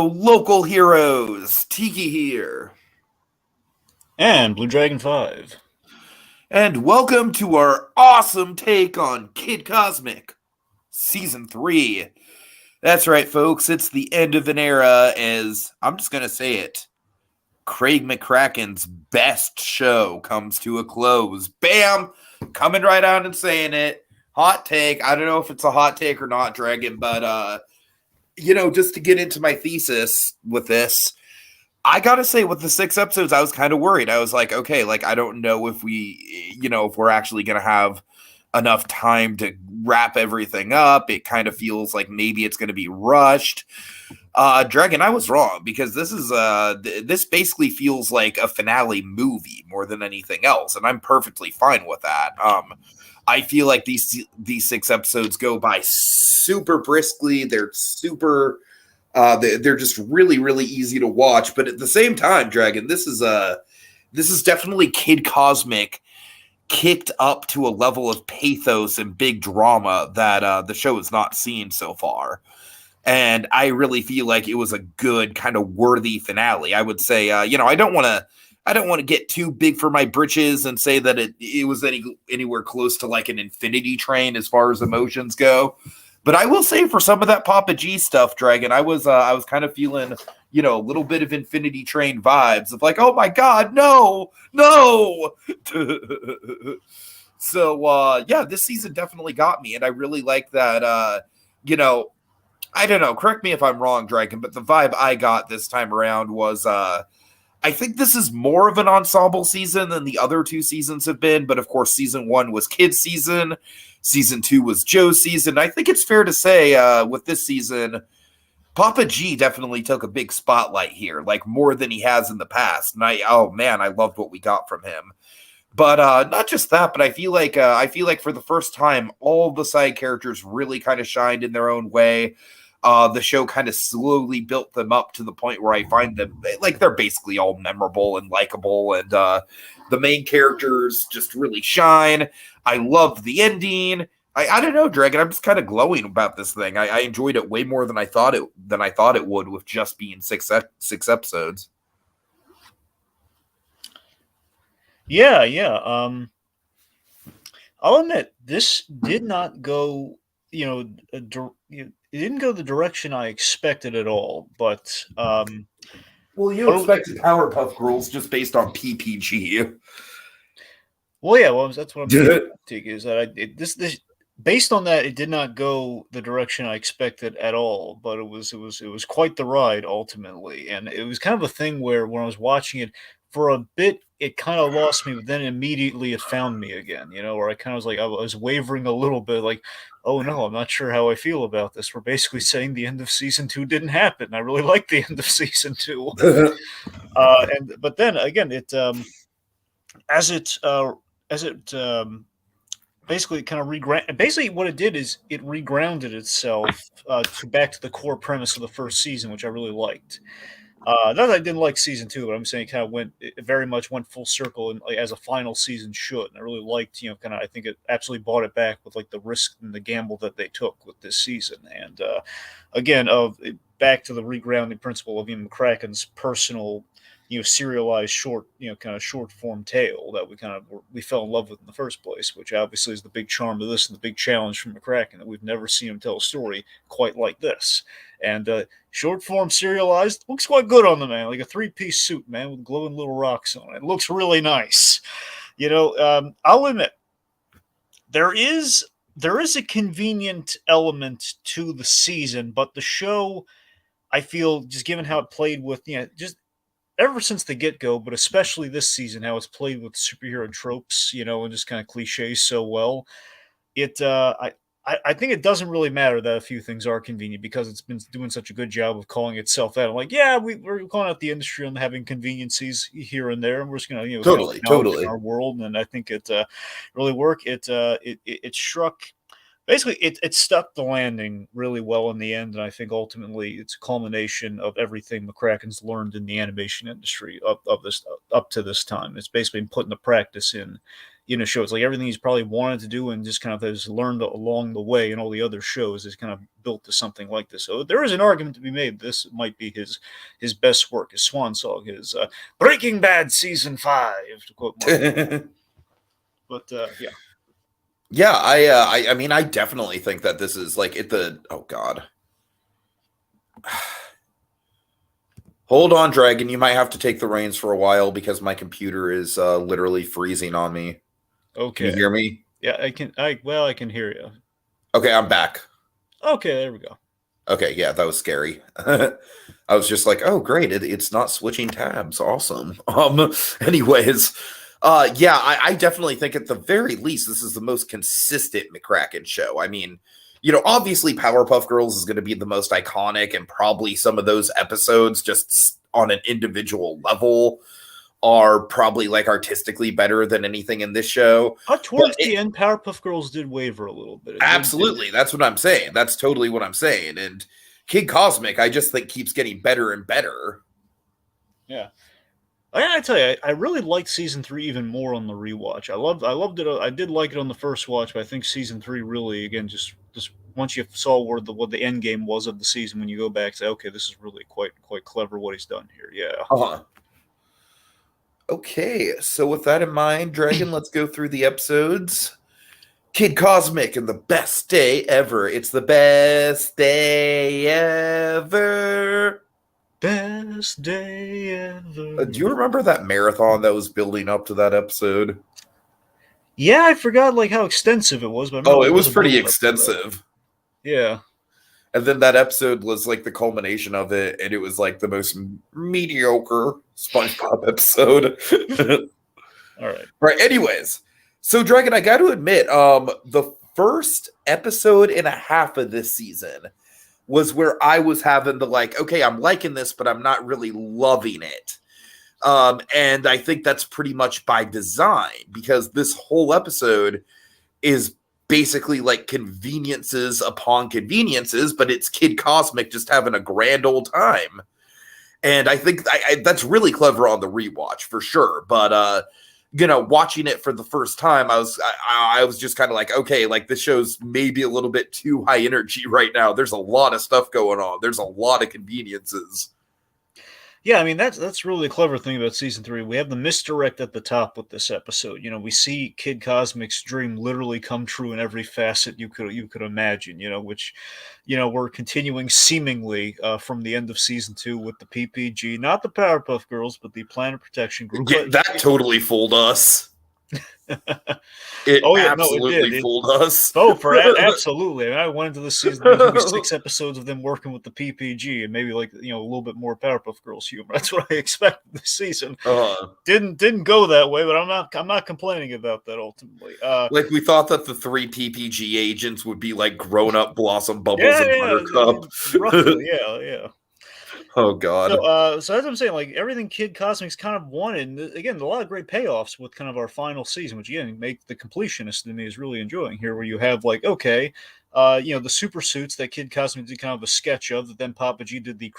Local heroes, Tiki here. And Blue Dragon 5. And welcome to our awesome take on Kid Cosmic, Season 3. That's right, folks, it's the end of an era as, I'm just going to say it, Craig McCracken's best show comes to a close. Bam! Coming right out and saying it. Hot take. I don't know if it's a hot take or not, Dragon, but, just to get into my thesis with this, I gotta say, with the 6 episodes, I was kind of worried. I was like, okay, I don't know if if we're actually gonna have enough time to wrap everything up. It kind of feels like maybe it's gonna be rushed. Dragon, I was wrong because this basically feels like a finale movie more than anything else, and I'm perfectly fine with that. I feel like these 6 episodes go by super briskly. They're super. They're just really, really easy to watch. But at the same time, Dragon, this is definitely Kid Cosmic kicked up to a level of pathos and big drama that the show has not seen so far. And I really feel like it was a good kind of worthy finale. I would say, I don't want to get too big for my britches and say that it was anywhere close to like an infinity train as far as emotions go. But I will say for some of that Papa G stuff, Dragon, I was kind of feeling, a little bit of Infinity Train vibes of like, oh my God, no. So this season definitely got me, and I really like that. I don't know. Correct me if I'm wrong, Dragon, but the vibe I got this time around was I think this is more of an ensemble season than the other 2 seasons have been. But of course, season 1 was Kid's season. Season 2 was Joe's season. I think it's fair to say with this season, Papa G definitely took a big spotlight here, like more than he has in the past. And I loved what we got from him. But not just that, but I feel like for the first time, all the side characters really kind of shined in their own way. The show kind of slowly built them up to the point where I find them like they're basically all memorable and likable, and the main characters just really shine. I love the ending. I don't know, Dragon. I'm just kind of glowing about this thing. I enjoyed it way more than I thought it would with just being six episodes. Yeah. I'll admit, this did not go, it didn't go the direction I expected at all. But, Well, you expected Powerpuff Girls just based on PPG. Well, that's what I'm getting at, is that this based on that, it did not go the direction I expected at all. But it was quite the ride ultimately, and it was kind of a thing where when I was watching it for a bit, it kind of lost me, but then immediately it found me again. Where I kind of was like I was wavering a little bit, like, oh no, I'm not sure how I feel about this. We're basically saying the end of season 2 didn't happen. I really like the end of season 2, but then again, it as it basically kind of basically what it did is it regrounded itself back to the core premise of the first season, which I really liked. Not that I didn't like season 2, but I'm saying it very much went full circle, and like, as a final season should. And I really liked, I think it absolutely bought it back with like the risk and the gamble that they took with this season. And again, back to the regrounding principle of McCracken's personal, serialized short, kind of short form tale that we fell in love with in the first place, which obviously is the big charm of this and the big challenge from McCracken, that we've never seen him tell a story quite like this. And short form serialized looks quite good on the man, like a 3-piece suit, man, with glowing little rocks on it. It looks really nice. I'll admit there is a convenient element to the season, but the show, I feel, just given how it played with, just ever since the get-go, but especially this season, how it's played with superhero tropes, and just kind of cliches so well. I think it doesn't really matter that a few things are convenient, because it's been doing such a good job of calling itself out. I'm like, yeah, we're calling out the industry on having conveniencies here and there, and we're just gonna, Totally. in our world. And I think it really worked. It struck. Basically, it stuck the landing really well in the end, and I think ultimately it's a culmination of everything McCracken's learned in the animation industry up to this time. It's basically been put into practice in, shows. Like everything he's probably wanted to do and just kind of has learned along the way in all the other shows is kind of built to something like this. So there is an argument to be made. This might be his best work, his swan song, his Breaking Bad season 5, to quote Mark. But yeah. Yeah, I mean, I definitely think that this is like oh God. Hold on, Dragon. You might have to take the reins for a while because my computer is literally freezing on me. Okay. Can you hear me? Yeah, I can. I can hear you. Okay, I'm back. Okay, there we go. Okay, yeah, that was scary. I was just like, oh, great, it's not switching tabs. Awesome. Anyways, yeah, I definitely think at the very least this is the most consistent McCracken show. I mean, obviously Powerpuff Girls is going to be the most iconic, and probably some of those episodes just on an individual level are probably like artistically better than anything in this show. Towards the end, Powerpuff Girls did waver a little bit. Absolutely. That's what I'm saying. That's totally what I'm saying. And Kid Cosmic, I just think keeps getting better and better. Yeah. I gotta tell you, I really liked season 3 even more on the rewatch. I loved it. I did like it on the first watch, but I think season 3 really, again, just once you saw what the end game was of the season, when you go back, say, okay, this is really quite clever what he's done here. Yeah. Uh-huh. Okay, so with that in mind, Dragon, let's go through the episodes. Kid Cosmic and the best day ever. It's the best day ever. Best day ever. Do you remember that marathon that was building up to that episode? Yeah, I forgot how extensive it was. But it was pretty extensive. Yeah. And then that episode was like the culmination of it, and it was like the most mediocre SpongeBob episode. All right. Right. Anyways, so Dragon, I got to admit, the first episode and a half of this season was where I was having okay, I'm liking this, but I'm not really loving it. And I think that's pretty much by design, because this whole episode is basically like conveniences upon conveniences, but it's Kid Cosmic just having a grand old time. And I think that's really clever on the rewatch for sure. But, watching it for the first time, I was just kind of like, okay, like this show's maybe a little bit too high energy right now. There's a lot of stuff going on. There's a lot of conveniences. Yeah, I mean, that's really the clever thing about season 3. We have the misdirect at the top with this episode. We see Kid Cosmic's dream literally come true in every facet you could imagine, which, we're continuing seemingly from the end of season 2 with the PPG, not the Powerpuff Girls, but the Planet Protection Group. Yeah, that totally fooled us. It absolutely fooled us. Absolutely. I mean, I went into this season, there's maybe 6 episodes of them working with the PPG and maybe a little bit more Powerpuff Girls humor. That's what I expected this season. Didn't go that way, but I'm not complaining about that ultimately. We thought that the 3 PPG agents would be like grown up Blossom, Bubbles, and Buttercup. Roughly, yeah. Oh God! So as I'm saying, everything Kid Cosmic's kind of wanted. And again, a lot of great payoffs with kind of our final season, which again make the completionist in me is really enjoying here. Where you have the super suits that Kid Cosmic did kind of a sketch of, that then Papa G did the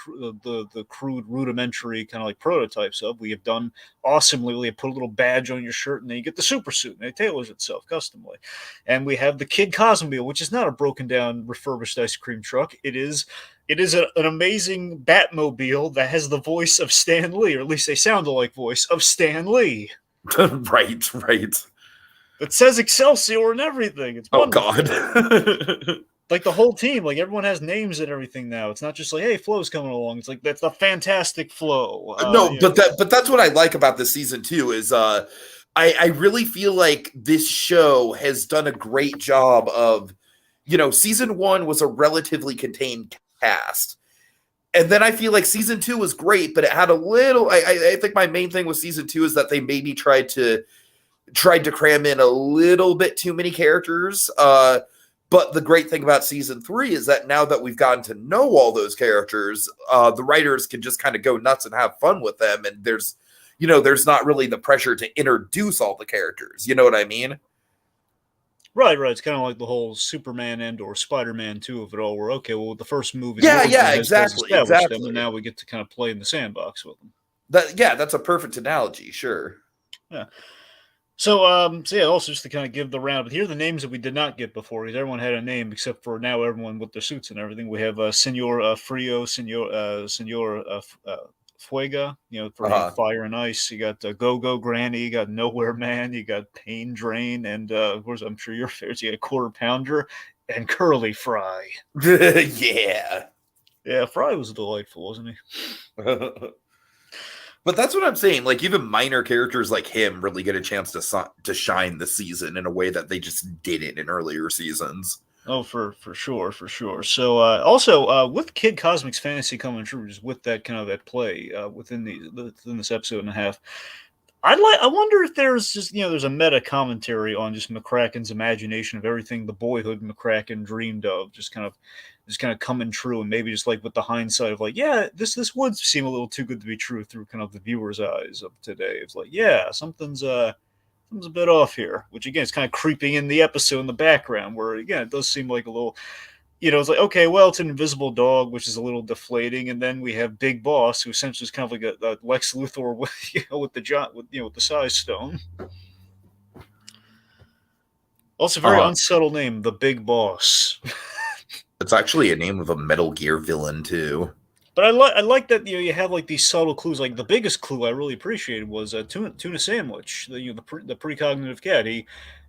crude rudimentary kind of like prototypes of. We have done awesomely. We have put a little badge on your shirt, and then you get the super suit, and it tailors itself customly. And we have the Kid Cosmobile, which is not a broken down refurbished ice cream truck. It is an amazing Batmobile that has the voice of Stan Lee, or at least a sound-alike voice of Stan Lee. Right. It says Excelsior and everything. It's wonderful. Oh God! Like the whole team, everyone has names and everything now. It's not just hey, Flo's coming along. It's like that's the fantastic Flo. But that's what I like about this season too. Is I really feel like this show has done a great job of, season 1 was a relatively contained cast. And then I feel like season 2 was great, but it had a little, I think my main thing with season 2 is that they maybe tried to cram in a little bit too many characters. But the great thing about season 3 is that now that we've gotten to know all those characters, the writers can just kind of go nuts and have fun with them. And there's not really the pressure to introduce all the characters. You know what I mean? Right. It's kind of like the whole Superman and or Spider-Man 2 of it all, where, okay, well, the first movie exactly. them, and now we get to kind of play in the sandbox with them. That's a perfect analogy, sure. Yeah. So yeah, also just to kind of give the round, but here are the names that we did not get before, because everyone had a name except for now everyone with their suits and everything. We have Senor Frio, Senor Fuega, for fire and ice. You got Go Go Granny, you got Nowhere Man, you got Pain Drain, and of course, I'm sure your favorites. You got a Quarter Pounder and Curly Fry. Yeah. Yeah, Fry was delightful, wasn't he? But that's what I'm saying. Like, even minor characters like him really get a chance to shine this season in a way that they just didn't in earlier seasons. Oh, for sure, for sure. So, also with Kid Cosmic's fantasy coming true, just with that kind of that play within this episode and a half, I wonder if there's just there's a meta commentary on just McCracken's imagination of everything the boyhood McCracken dreamed of, just kind of coming true, and maybe just like with the hindsight of like, yeah, this would seem a little too good to be true through kind of the viewer's eyes of today. It's like, yeah, something's a bit off here, which again is kind of creeping in the episode in the background, where again it does seem like a little, it's like, okay, well, it's an invisible dog, which is a little deflating, and then we have Big Boss, who essentially is kind of like a Lex Luthor with with the size stone. Also, very unsubtle name, the Big Boss. It's actually a name of a Metal Gear villain too. But I like that you have like these subtle clues. Like the biggest clue I really appreciated was tuna sandwich. The precognitive cat.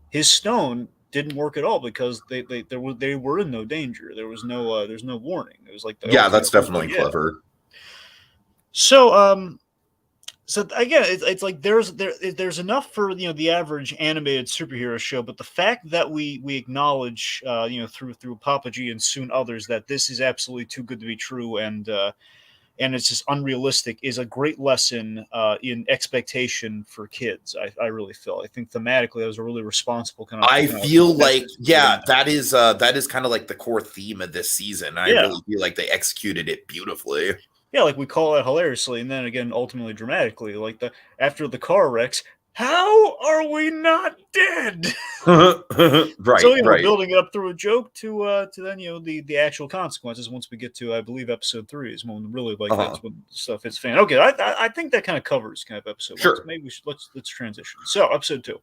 His stone didn't work at all because they were in no danger. There's no warning. It was like that's definitely clever. So so again, it's like there's enough for the average animated superhero show, but the fact that we acknowledge through Papa G and soon others that this is absolutely too good to be true, and it's just unrealistic is a great lesson in expectation for kids. I really feel. I think thematically that was a really responsible kind of. I feel like that is kind of like the core theme of this season. I really feel like they executed it beautifully. Yeah, like we call it hilariously, and then again, ultimately dramatically. Like after the car wrecks, how are we not dead? Right. So building it up through a joke to then the actual consequences. Once we get to, I believe, episode 3 is when really that's when stuff hits fan. Okay, I think that kind of covers kind of episode. Sure. Maybe let's transition. So episode 2.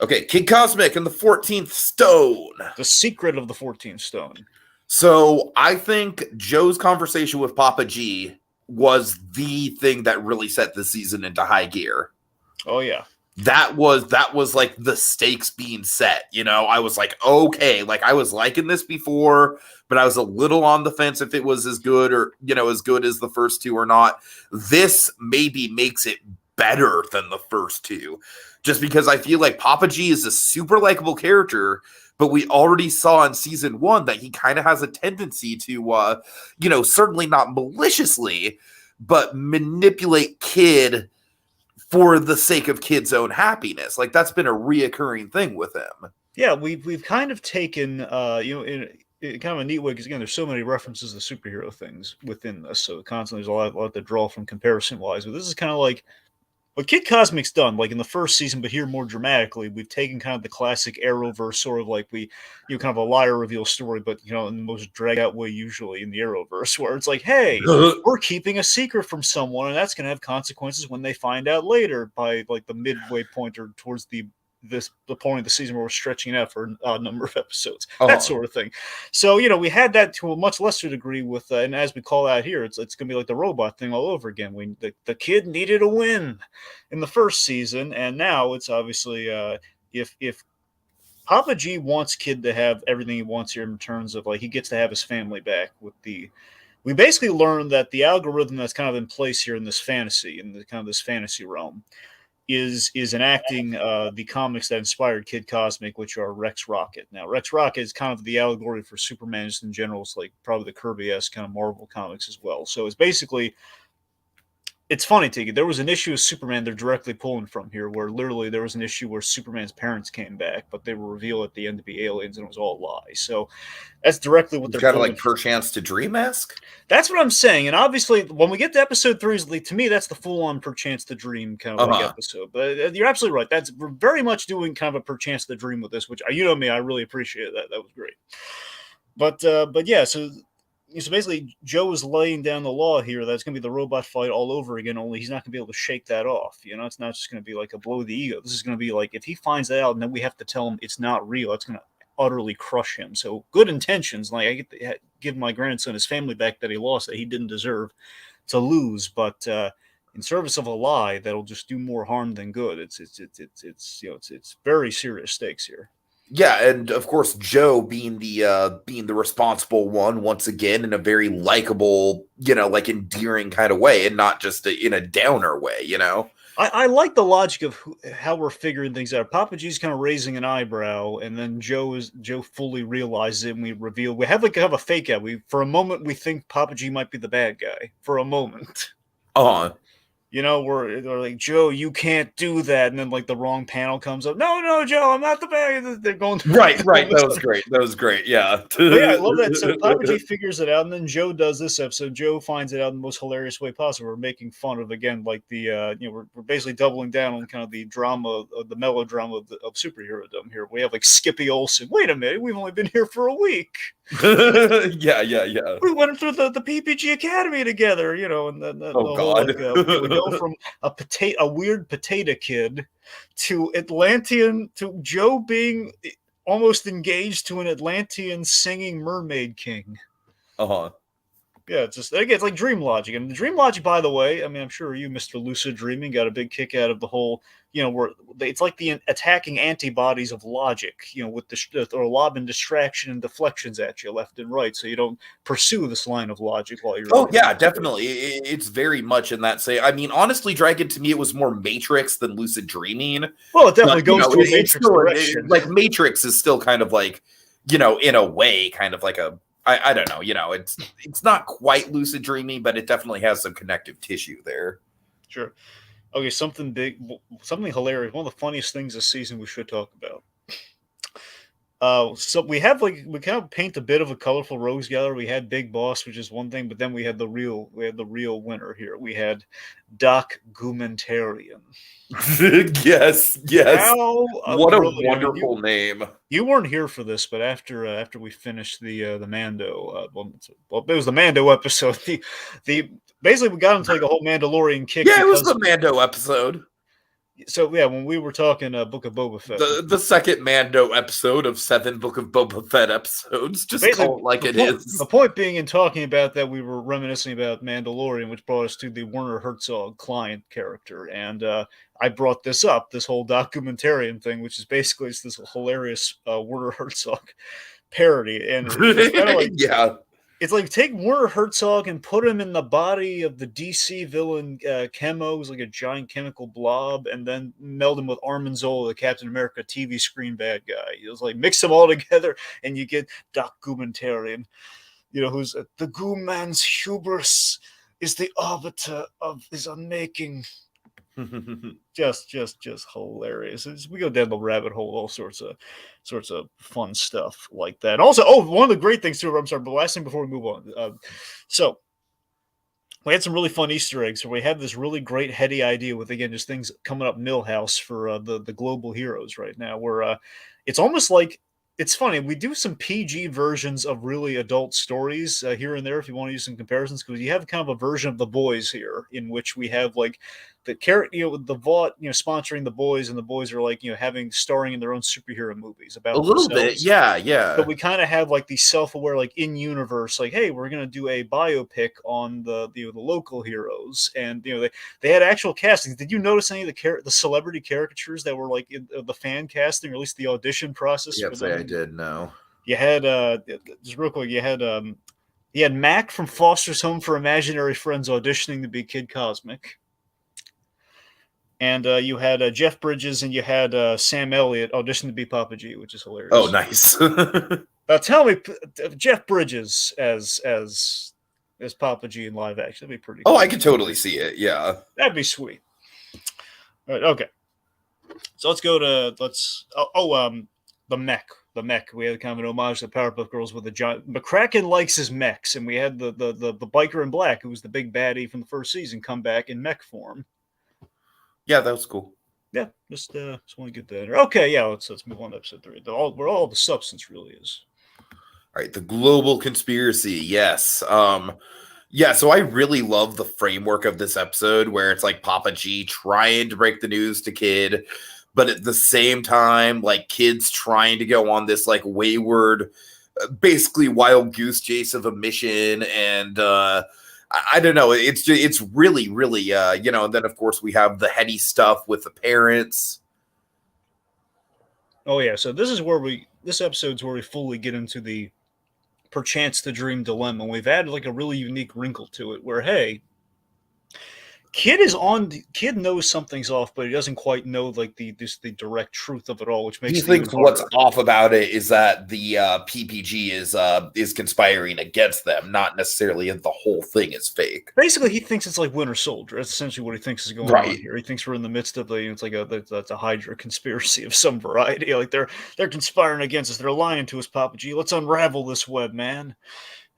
Okay, Kid Cosmic and the 14th Stone. The secret of the 14th Stone. So I think Joe's conversation with Papa G was the thing that really set the season into high gear. Oh yeah. That was like the stakes being set. I was like, okay, like I was liking this before, but I was a little on the fence if it was as good or, as good as the first two or not. This maybe makes it better than the first two, just because I feel like Papa G is a super likable character, but we already saw in season 1 that he kind of has a tendency to, certainly not maliciously, but manipulate Kid for the sake of Kid's own happiness. Like that's been a reoccurring thing with him. Yeah, we've kind of taken, in kind of a neat way, because again, there's so many references to superhero things within this, so constantly there's a lot to draw from comparison-wise. But this is kind of like what Kid Cosmic's done, like in the first season, but here more dramatically. We've taken kind of the classic Arrowverse, sort of like kind of a liar reveal story, but in the most drag out way usually in the Arrowverse, where it's like, hey, we're keeping a secret from someone, and that's going to have consequences when they find out later by like the midway point or towards the point of the season where we're stretching it out for a number of episodes, that sort of thing. So we had that to a much lesser degree with, and as we call out here, it's gonna be like the robot thing all over again. The kid needed a win in the first season, and now it's obviously if Papa G wants Kid to have everything he wants here in terms of like he gets to have his family back. We basically learned that the algorithm that's kind of in place here in this fantasy, in the kind of this fantasy realm, is enacting the comics that inspired Kid Cosmic, which are Rex Rocket. Now, Rex Rocket is kind of the allegory for Superman just in general. It's like probably the Kirby-esque kind of Marvel comics as well. So it's basically, it's funny, Tiki. There was an issue of Superman they're directly pulling from here, where literally there was an issue where Superman's parents came back, but they were revealed at the end to be aliens, and it was all a lie. So that's directly what they're kind of like Perchance to Dream-esque. That's what I'm saying, and obviously, when we get to episode 3, to me, that's the full-on Perchance to Dream kind of like episode. But you're absolutely right. We're very much doing kind of a Perchance to Dream with this, which me, I really appreciated that. That was great. But yeah, so so basically, Joe is laying down the law here. That's going to be the robot fight all over again. Only he's not going to be able to shake that off. It's not just going to be like a blow of the ego. This is going to be like if he finds that out, and then we have to tell him it's not real. It's going to utterly crush him. So good intentions. Like I get to give my grandson his family back that he lost that he didn't deserve to lose, but in service of a lie that'll just do more harm than good. It's very serious stakes here. Yeah, and of course Joe being the responsible one once again in a very likable, like endearing kind of way, and not just in a downer way. I like the logic of how we're figuring things out. Papa G's kind of raising an eyebrow, and then Joe fully realizes it, and we have a fake out. For a moment we think Papa G might be the bad guy. For a moment. We're like, Joe, you can't do that, and then like the wrong panel comes up. No, Joe, I'm not the bad. They're going right. That was great. Yeah, yeah, I love that. So Papa G figures it out, and then Joe does this episode. Joe finds it out in the most hilarious way possible. We're making fun of again, like the we're basically doubling down on kind of the drama, the melodrama of superhero-dom here. We have like Skippy Olsen. Wait a minute, we've only been here for a week. yeah. We went through the PPG Academy together, and then God, whole, we go from a weird potato kid to Atlantean to Joe being almost engaged to an Atlantean singing mermaid king. Yeah, it's like dream logic. And the dream logic, by the way, I mean, I'm sure you, Mr. Lucid Dreaming, got a big kick out of the whole, where it's like the attacking antibodies of logic, with or lobbing distraction and deflections at you left and right, so you don't pursue this line of logic while you're. Oh yeah, definitely. It's very much in that. I mean, honestly, Dragon to me it was more Matrix than Lucid Dreaming. Well, it definitely goes to a Matrix direction. Like Matrix is still kind of like, in a way, kind of like a. I don't know, it's not quite lucid dreaming, but it definitely has some connective tissue there. Sure. Okay, something something hilarious. One of the funniest things this season we should talk about. So we kind of paint a bit of a colorful rose gallery. We had Big Boss, which is one thing, but then we had the real winner here. We had Doc Gumentarian. yes. What a wonderful name. You weren't here for this, but after we finished the Mando, it was the Mando episode. The basically we got into like a whole Mandalorian kick. Yeah, it was the Mando episode. So yeah, when we were talking Book of Boba Fett, the second Mando episode of 7 Book of Boba Fett episodes, just call it like it is. The point being, in talking about that, we were reminiscing about Mandalorian, which brought us to the Werner Herzog client character, and I brought this up, this whole documentarian thing, which is basically this hilarious Werner Herzog parody, and it's kind of like yeah. It's like take Werner Herzog and put him in the body of the DC villain Chemo, who's like a giant chemical blob, and then meld him with Armin Zola, the Captain America TV screen bad guy. It was like mix them all together, and you get Doc Gumentarian, who's the Goom Man's hubris is the arbiter of his unmaking. just hilarious. We go down the rabbit hole, all sorts of fun stuff like that. And also, one of the great things too. I'm sorry, but last thing before we move on. So we had some really fun Easter eggs. So we have this really great heady idea with again just things coming up Millhouse for the global heroes right now. Where it's almost like. It's funny, we do some PG versions of really adult stories here and there if you want to use some comparisons, because you have kind of a version of The Boys here in which we have like the character, with the Vought, sponsoring The Boys, and The Boys are like, starring in their own superhero movies about a little themselves. bit, yeah. But we kind of have like the self-aware, like in universe, like, hey, we're gonna do a biopic on the local heroes, and they had actual castings. Did you notice any of the celebrity caricatures that were like in the fan casting, or at least the audition process? Yes, I did know. You had just real quick. You had Mac from Foster's Home for Imaginary Friends auditioning to be Kid Cosmic. And you had Jeff Bridges, and you had Sam Elliott audition to be Papa G, which is hilarious. Oh, nice! Now tell me, Jeff Bridges as Papa G in live action, that'd be pretty. Oh, cool. I could totally see it. Yeah, that'd be sweet. All right, okay. So let's go to the mech. The mech. We had kind of an homage to the Powerpuff Girls with a giant. McCracken likes his mechs, and we had the biker in black, who was the big baddie from the first season, come back in mech form. Yeah, that was cool. Yeah, just want to get that. Okay, yeah, let's move on to episode 3. Where all the substance really is. All right, the global conspiracy. Yes. Yeah, so I really love the framework of this episode where it's like Papa G trying to break the news to Kid, but at the same time, like Kid's trying to go on this like wayward, basically wild goose chase of a mission, and I don't know. It's really, really, and then of course we have the heady stuff with the parents. Oh yeah, so this episode's where we fully get into the perchance the dream dilemma. We've added like a really unique wrinkle to it where, hey, Kid knows something's off, but he doesn't quite know like the direct truth of it all, which makes He it even thinks what's harder. off about it is that the PPG is conspiring against them, not necessarily that the whole thing is fake. Basically, he thinks it's like Winter Soldier. That's essentially what he thinks is going on here. He thinks we're in the midst of it's like that's a Hydra conspiracy of some variety. Like they're conspiring against us. They're lying to us, Papa G. Let's unravel this web, man.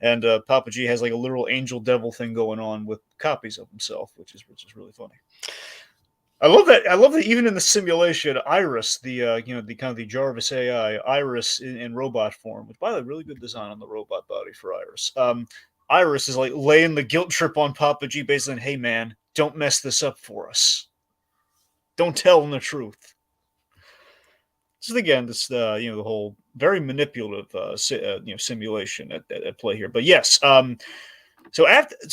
And Papa G has like a literal angel devil thing going on with copies of himself, which is really funny. I love that. I love that even in the simulation, Iris, the the kind of the Jarvis AI, Iris in robot form, which by the way, really good design on the robot body for Iris. Iris is like laying the guilt trip on Papa G, basically, hey man, don't mess this up for us. Don't tell them the truth. So again, this the whole very manipulative simulation at play here. But yes, so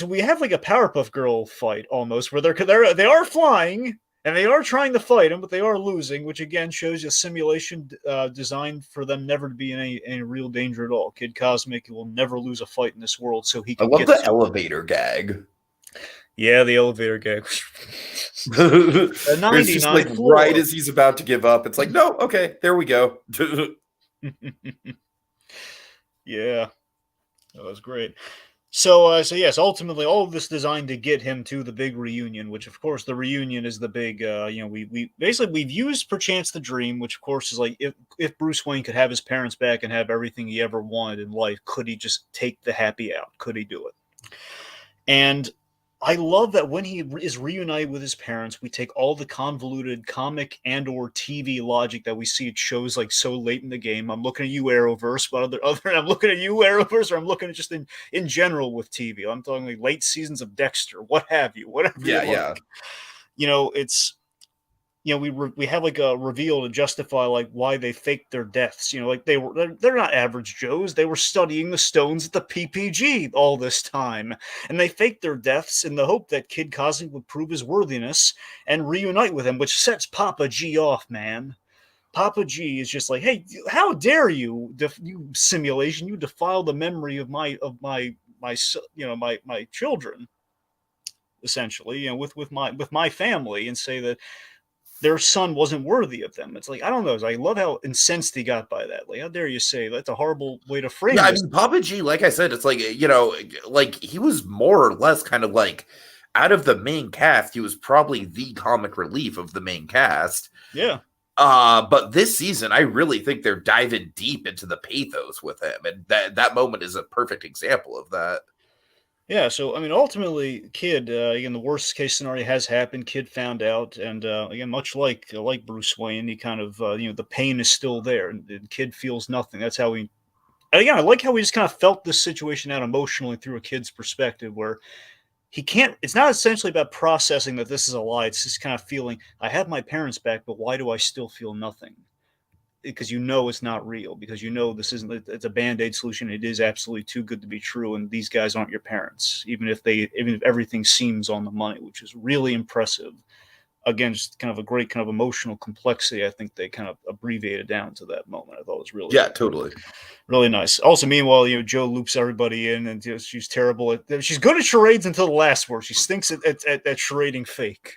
we have like a Powerpuff Girl fight almost where they are flying and they are trying to fight him, but they are losing, which again shows you a simulation designed for them never to be in any real danger at all. Kid Cosmic will never lose a fight in this world, so he can. I love the elevator gag. Yeah, the elevator gag. A 99 just like floor. Right as he's about to give up, it's like, no, okay, there we go. Yeah, that was great. So yes, ultimately, all of this designed to get him to the big reunion, which of course the reunion is the big. We basically we've used perchance the dream, which of course is like if Bruce Wayne could have his parents back and have everything he ever wanted in life, could he just take the happy out? Could he do it? And I love that when he is reunited with his parents, we take all the convoluted comic and or TV logic that we see at shows like so late in the game. I'm looking at you, Arrowverse, but I'm looking at you, Arrowverse, or I'm looking at just in general with TV. I'm talking like late seasons of Dexter, what have you, whatever. Yeah, you like. It's. We have like a reveal to justify like why they faked their deaths. Like they're not average Joes. They were studying the stones at the PPG all this time, and they faked their deaths in the hope that Kid Cosmic would prove his worthiness and reunite with him, which sets Papa G off, man. Papa G is just like, hey, how dare you, you simulation, you defile the memory of my children, essentially, with my family, and say that their son wasn't worthy of them. It's like, I don't know. I love how incensed he got by that. Like, how dare you say that's a horrible way to frame this. I mean, Papa G, like I said, it's like, like he was more or less kind of like out of the main cast, he was probably the comic relief of the main cast. Yeah. But this season, I really think they're diving deep into the pathos with him. And that moment is a perfect example of that. Yeah, so I mean, ultimately, Kid, again, the worst case scenario has happened. Kid found out, and again, much like Bruce Wayne, he kind of, the pain is still there, and Kid feels nothing. That's how we. And again, I like how we just kind of felt this situation out emotionally through a kid's perspective, where he can't. It's not essentially about processing that this is a lie. It's just kind of feeling, I have my parents back, but why do I still feel nothing? Because it's not real, because this isn't, it's a band-aid solution. It is absolutely too good to be true, and these guys aren't your parents, even if everything seems on the money, which is really impressive. Again, just kind of a great kind of emotional complexity. I think they kind of abbreviated down to that moment. I thought it was really totally really nice. Also, meanwhile, Joe loops everybody in, and she's terrible she's good at charades until the last word. She stinks at charading fake.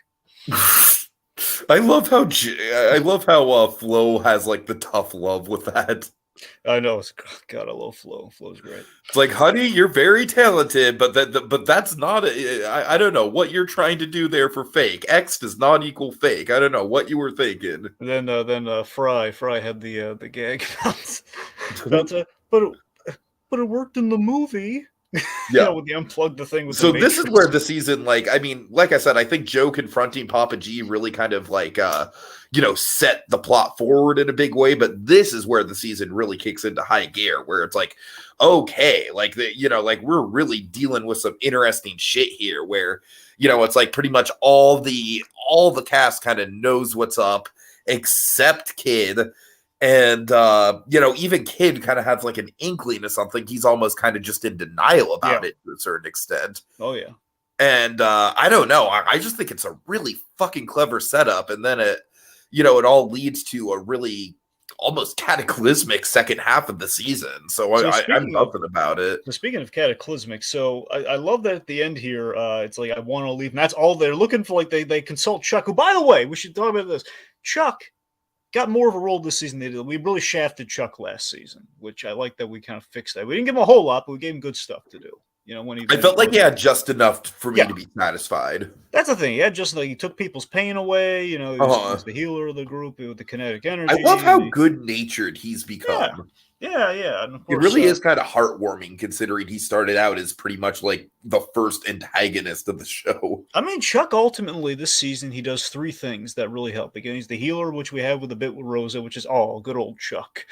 I love how Flo has like the tough love with that. I know. God, I love Flo. Flo's great. It's like, honey, you're very talented, but that's not. I don't know what you're trying to do there for fake. X does not equal fake. I don't know what you were thinking. And then Fry had the gag about but it worked in the movie. Yeah. With the unplug the thing with so the this is Matrix. where the season, like I said, I think Joe confronting Papa G really kind of set the plot forward in a big way, but this is where the season really kicks into high gear, where it's like, okay, like we're really dealing with some interesting shit here, where it's like pretty much all the cast kind of knows what's up except Kid. And even Kid kind of has like an inkling of something. He's almost kind of just in denial about it to a certain extent. Oh yeah. And I don't know. I just think it's a really fucking clever setup, and then it all leads to a really almost cataclysmic second half of the season. So I'm buzzing about it. So speaking of cataclysmic, so I love that at the end here, it's like I want to leave, and that's all they're looking for. Like they consult Chuck, who, by the way, we should talk about this. Chuck got more of a role this season than they did. We really shafted Chuck last season, which I like that we kind of fixed that. We didn't give him a whole lot, but we gave him good stuff to do. I felt like he had just enough for me to be satisfied. That's the thing. Yeah, just like he took people's pain away. He was the healer of the group with the kinetic energy. I love how good-natured he's become. Yeah. And of course, it really is kind of heartwarming, considering he started out as pretty much like the first antagonist of the show. I mean, Chuck ultimately this season, he does three things that really help. Again, he's the healer, which we have with the bit with Rosa, which is good old Chuck.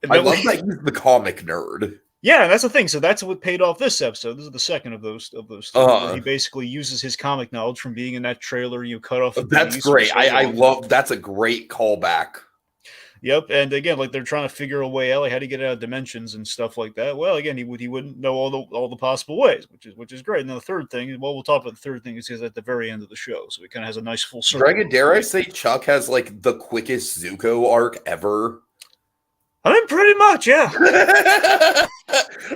I love that he's the comic nerd. Yeah, and that's the thing. So that's what paid off this episode. This is the second of those two. He basically uses his comic knowledge from being in that trailer. You cut off. That's great. I love. That's a great callback. Yep, and again, like they're trying to figure a way out, like how to get out of dimensions and stuff like that. Well, again, he wouldn't know all the possible ways, which is great. And then the third thing, we'll talk about the third thing, is he's at the very end of the show, so he kind of has a nice full circle. Dragon, dare I say, Chuck has like the quickest Zuko arc ever. I mean, pretty much, yeah.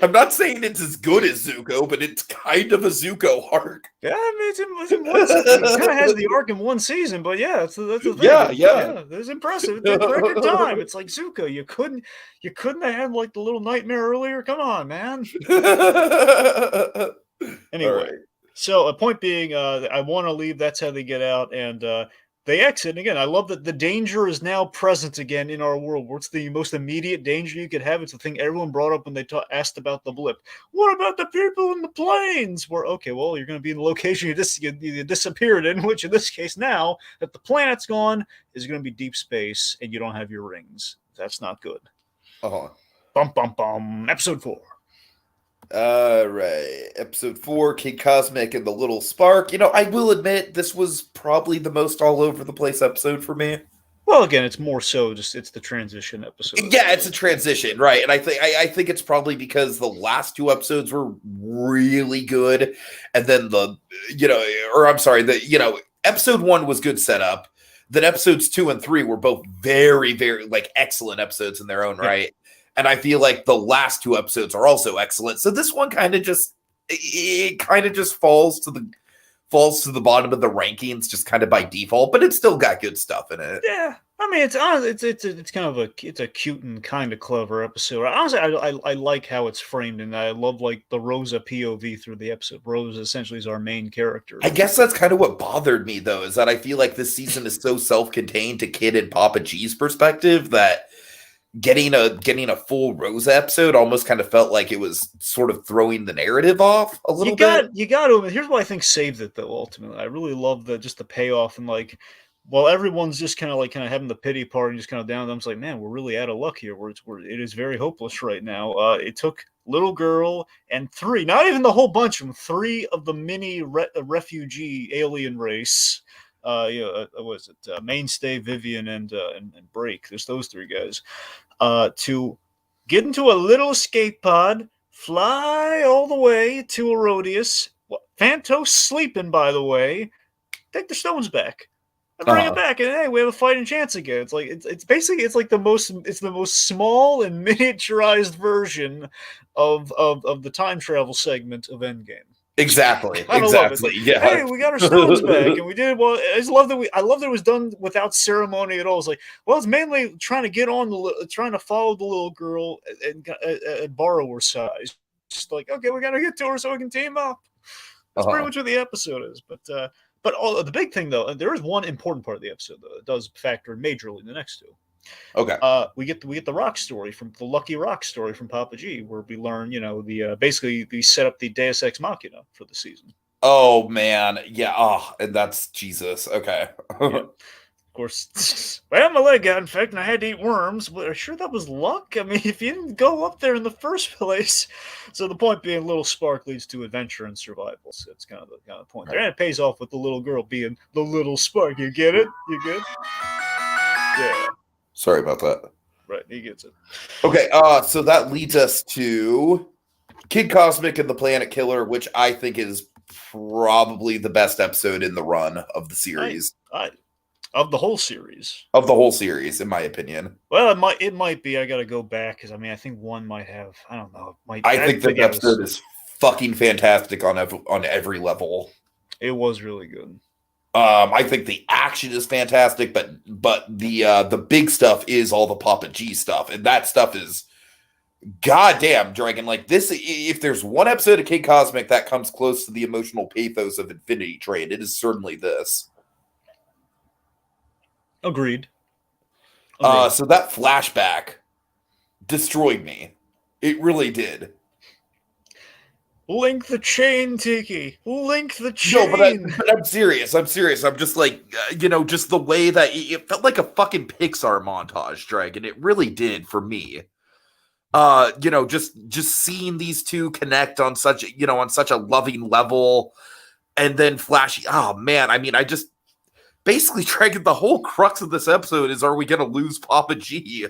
I'm not saying it's as good as Zuko, but it's kind of a Zuko arc. Yeah, I mean, it's in one season. It kind of has the arc in one season, but yeah, that's the thing. Yeah. It's impressive. It's record time. It's like Zuko. You couldn't have had like the little nightmare earlier. Come on, man. Anyway, so a point being, I want to leave. That's how they get out, and they exit. And again, I love that the danger is now present again in our world. What's the most immediate danger you could have? It's the thing everyone brought up when they asked about the blip. What about the people in the planes? You're going to be in the location you disappeared in, which in this case now that the planet's gone is going to be deep space and you don't have your rings. That's not good. Bum, bum, bum. Episode 4. All right, episode 4, Kid Cosmic and the Little Spark. I will admit this was probably the most all over the place episode for me. Well, again, it's more so just it's the transition episode. Yeah, it's a transition, right? And I think it's probably because the last two episodes were really good, and then episode 1 was good setup. Then episodes 2 and 3 were both very, very like excellent episodes in their own right. And I feel like the last two episodes are also excellent. So this one kind of just falls to the bottom of the rankings just kind of by default, but it's still got good stuff in it. Yeah. I mean, it's kind of a cute and kind of clever episode. Honestly, I like how it's framed, and I love like the Rosa POV through the episode. Rosa essentially is our main character. I guess that's kind of what bothered me, though, is that I feel like this season is so self-contained to Kid and Papa G's perspective that getting a full Rosa episode almost kind of felt like it was sort of throwing the narrative off a little bit. You got to. Here's what I think saved it, though. Ultimately, I really love the payoff, and like, while everyone's just kind of having the pity party and just kind of down, I'm just like, man, we're really out of luck here. It is very hopeless right now. It took little girl and 3, not even the whole bunch of them, 3 of the mini refugee alien race. What was it? Mainstay, Vivian, and Break. There's those 3 guys. To get into a little escape pod, fly all the way to Herodias. Phantos sleeping, by the way. Take the stones back. And bring it back, and hey, we have a fighting chance again. It's like it's basically the most small and miniaturized version of the time travel segment of Endgame. Exactly. Yeah. Hey, we got our stones back, and we did well. I love that it was done without ceremony at all. It's like, well, it's mainly trying to get on trying to follow the little girl and borrow her size. Just like, okay, we got to get to her so we can team up. That's pretty much what the episode is. But the big thing, though, there is one important part of the episode, though, that does factor majorly in the next 2. Okay. We get the rock story from the Lucky Rock story from Papa G, where we learn, the basically they set up the Deus Ex Machina for the season. Oh man, yeah. Oh, and that's Jesus. Okay. Yeah. Of course, well, my leg got infected and I had to eat worms. But I'm sure that was luck. I mean, if you didn't go up there in the first place. So the point being, little spark leads to adventure and survival. So it's kind of the point there. And it pays off with the little girl being the little spark. You get it? You good? Yeah. Sorry about that. Right, he gets it. Okay, so that leads us to Kid Cosmic and the Planet Killer, which I think is probably the best episode in the run of the series. Of the whole series. Of the whole series, in my opinion. Well, it might be. I got to go back because I think one might have. I don't know. I think the episode is fucking fantastic on every level. It was really good. I think the action is fantastic, but the big stuff is all the Papa G stuff, and that stuff is goddamn Dragon. Like this, if there's one episode of Kid Cosmic that comes close to the emotional pathos of Infinity Train, it is certainly this. Agreed. So that flashback destroyed me. It really did. Link the chain, Tiki. Link the chain. No, but I'm serious. I'm just like, just the way that it felt like a fucking Pixar montage, Dragon. It really did for me. Just seeing these two connect on such a loving level, and then flashy. Oh man, I just basically, Dragon. The whole crux of this episode is: are we going to lose Papa G?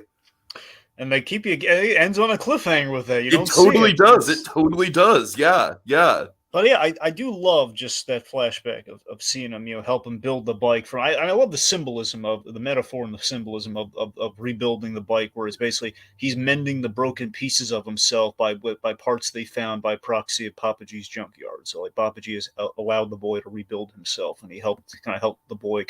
And they keep you. It ends on a cliffhanger with that. It totally does. It totally does. Yeah, yeah. But yeah, I do love just that flashback of seeing him, help him build the bike. I love the symbolism of the metaphor and the symbolism of rebuilding the bike, where it's basically he's mending the broken pieces of himself by parts they found by proxy of Papa G's junkyard. So like Papa G has allowed the boy to rebuild himself, and he helped the boy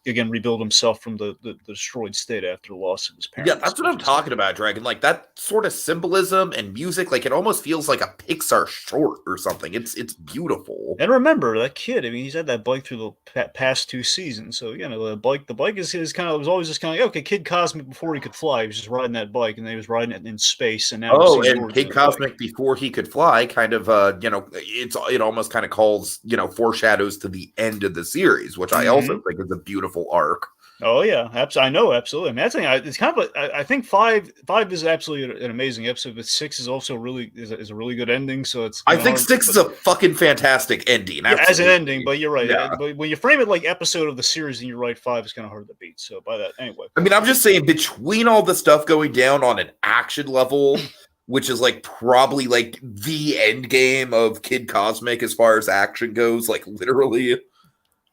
again rebuild himself from the destroyed state after the loss of his parents. Yeah, that's what I'm talking about, Dragon. Like that sort of symbolism and music, like it almost feels like a Pixar short or something. It's beautiful. And remember that kid. He's had that bike through the past 2 seasons. So the bike is kind of was always just kind of like, okay, Kid Cosmic before he could fly, he was just riding that bike, and then he was riding it in space. And now and Kid Cosmic before he could fly, kind of it almost kind of calls foreshadows to the end of the series, which I also think is a beautiful arc. Oh yeah, I know, absolutely. It's kind of I think five is absolutely an amazing episode, but 6 is also really is a really good ending. So it's I think 6 is a fucking fantastic ending. Yeah, as an ending, but you're right. Yeah. But when you frame it like episode of the series, and you're right, 5 is kind of hard to beat. So by that, anyway. I'm just saying, between all the stuff going down on an action level, which is like probably like the end game of Kid Cosmic as far as action goes, like literally.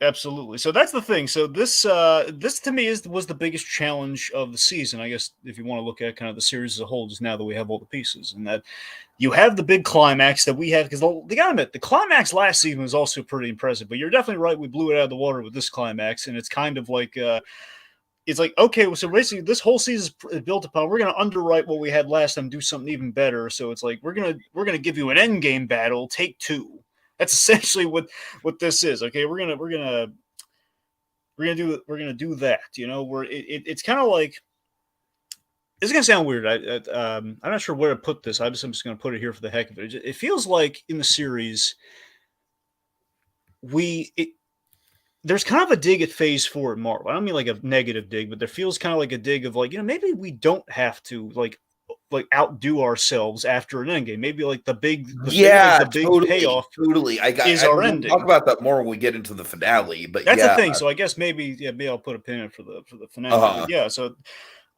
Absolutely. So that's the thing. So this to me was the biggest challenge of the season. I guess if you want to look at kind of the series as a whole, just now that we have all the pieces, and that you have the big climax that we have, because they gotta admit the climax last season was also pretty impressive. But you're definitely right. We blew it out of the water with this climax, and it's kind of like it's like, okay, so basically this whole season is built upon we're going to underwrite what we had last time, do something even better. So it's like we're gonna give you an end game battle, take 2. That's essentially what this is. Okay, we're gonna do that. Where it's kind of like, it's gonna sound weird. I'm not sure where to put this. I'm just gonna put it here for the heck of it. It feels like in the series there's kind of a dig at Phase 4 at Marvel. I don't mean like a negative dig, but there feels kind of like a dig of like, maybe we don't have to like outdo ourselves after an endgame. Maybe like the big payoff. Totally. Our ending. Talk about that more when we get into the finale. But that's the thing. So I guess maybe I'll put a pin in for the finale. Yeah. So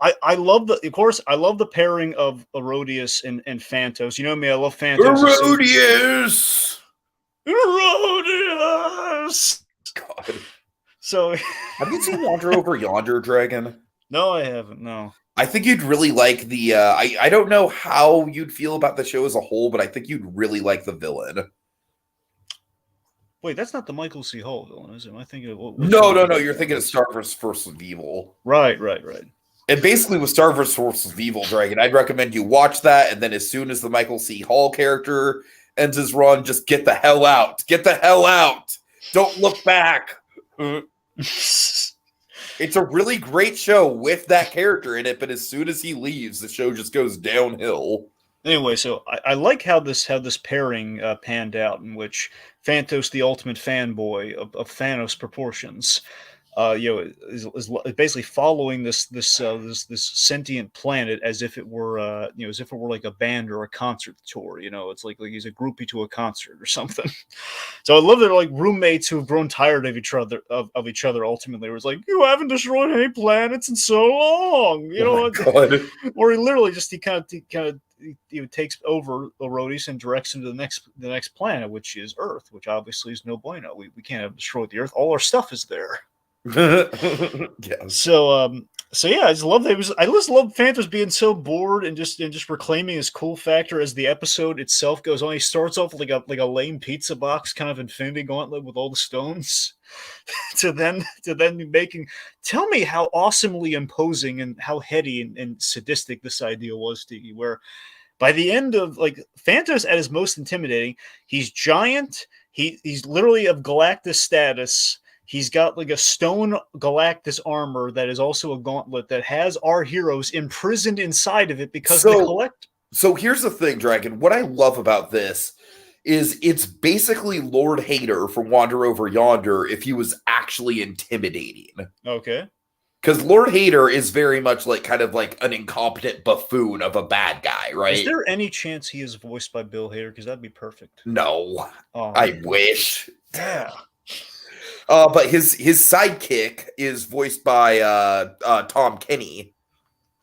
I love the pairing of Herodias and Phantos. You know me, I love Phantos. Herodias. God. So have you seen Wander Over Yonder, Dragon? No, I haven't. No. I think you'd really like the I don't know how you'd feel about the show as a whole, but I think you'd really like the villain. Wait, that's not the Michael C. Hall villain, is it? Am I thinking of No, you're thinking of Star vs. Forces of Evil. Right. And basically with Star vs. Forces of Evil, Dragon, I'd recommend you watch that, and then as soon as the Michael C. Hall character ends his run, just get the hell out. Get the hell out. Don't look back. It's a really great show with that character in it, but as soon as he leaves, the show just goes downhill. Anyway, so I like how this pairing panned out, in which Phantos, the ultimate fanboy of Thanos proportions, is basically following this sentient planet as if it were as if it were like a band or a concert tour. It's like he's a groupie to a concert or something. So I love that like roommates who've grown tired of each other ultimately. It was like, you haven't destroyed any planets in so long, Oh my God. or he kind of takes over Rhodys and directs him to the next planet, which is Earth, which obviously is no bueno. We can't have destroyed the Earth. All our stuff is there. Yeah. So yeah, I just love Phantos being so bored and just reclaiming his cool factor as the episode itself goes on. He starts off like a lame pizza box kind of Infinity Gauntlet with all the stones, to then making. Tell me how awesomely imposing and how heady and sadistic this idea was, Tiki. Where by the end of like Phantos at his most intimidating, he's giant. He's literally of Galactus status. He's got like a stone Galactus armor that is also a gauntlet that has our heroes imprisoned inside of it because they collect. So here's the thing, Dragon. What I love about this is it's basically Lord Hater from Wander Over Yonder if he was actually intimidating. Okay. Because Lord Hater is very much like kind of like an incompetent buffoon of a bad guy, right? Is there any chance he is voiced by Bill Hader? Because that'd be perfect. No. Oh, I wish. Yeah. But his sidekick is voiced by Tom Kenny.